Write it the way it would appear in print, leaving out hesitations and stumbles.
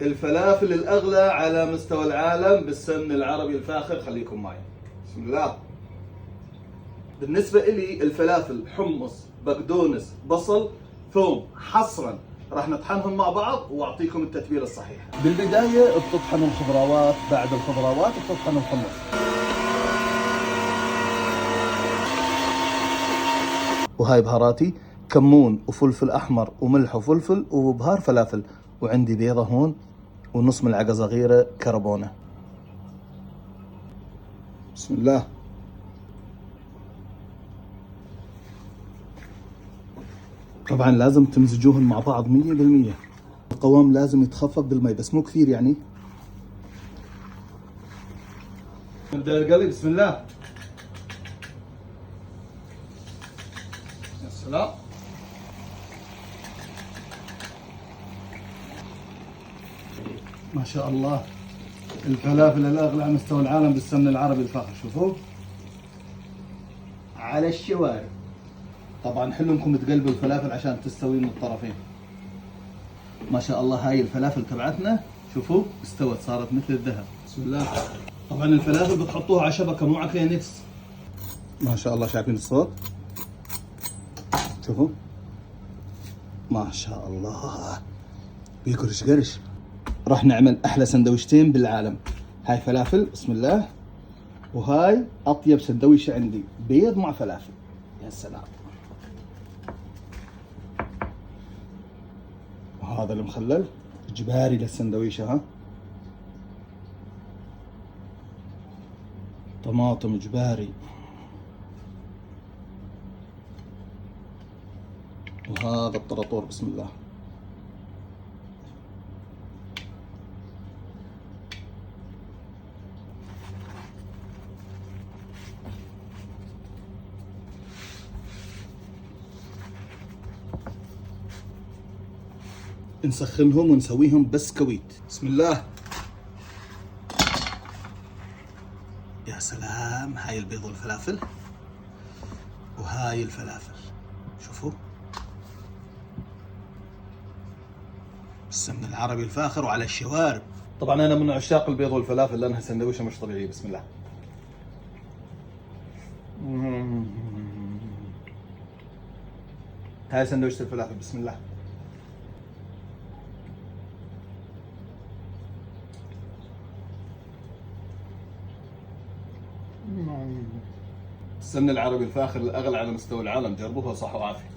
الفلافل الأغلى على مستوى العالم بالسمن العربي الفاخر. خليكم معي. بسم الله. بالنسبة إلي الفلافل حمص، بقدونس، بصل، ثوم حصرا راح نطحنهم مع بعض واعطيكم التتبيله الصحيحه. بالبدايه بتطحن الخضروات، بعد الخضروات بتطحن الحمص. وهاي بهاراتي: كمون وفلفل احمر وملح وفلفل وبهار فلافل، وعندي بيضه هون ونص ملعقه صغيره كربونه. بسم الله. طبعا لازم تمزجوهم مع بعض 100%. القوام لازم يتخفق بالمي بس مو كثير يعني. نبدأ القلي. بسم الله. يا سلام. ما شاء الله، الفلافل الأغلى على مستوى العالم بالسمن العربي الفاخر. شوفوا على الشوارع. طبعا حلو انكم تقلبوا الفلافل عشان تستوي من الطرفين. ما شاء الله، هاي الفلافل تبعتنا شوفوا استوت، صارت مثل الذهب. بسم الله. طبعا الفلافل بتحطوها على شبكه مو على كينكس. ما شاء الله، شايفين الصوت؟ شوفوا ما شاء الله، بيقرش قرش. راح نعمل احلى سندويشتين بالعالم. هاي فلافل بسم الله، وهاي اطيب سندويشه عندي، بيض مع فلافل. يا سلام. وهذا المخلل اجباري للسندويشه. ها، طماطم اجباري. وهذا الطراطور بسم الله. نسخنهم ونسويهم بسكويت. بسم الله. يا سلام. هاي البيض والفلافل، وهاي الفلافل شوفوا السمن العربي الفاخر وعلى الشوارب. طبعا انا من عشاق البيض والفلافل لانها سندويشه مش طبيعيه. بسم الله. هاي سندويشه الفلافل. بسم الله. السمن العربي الفاخر الاغلى على مستوى العالم، جربوها صح وعافيه.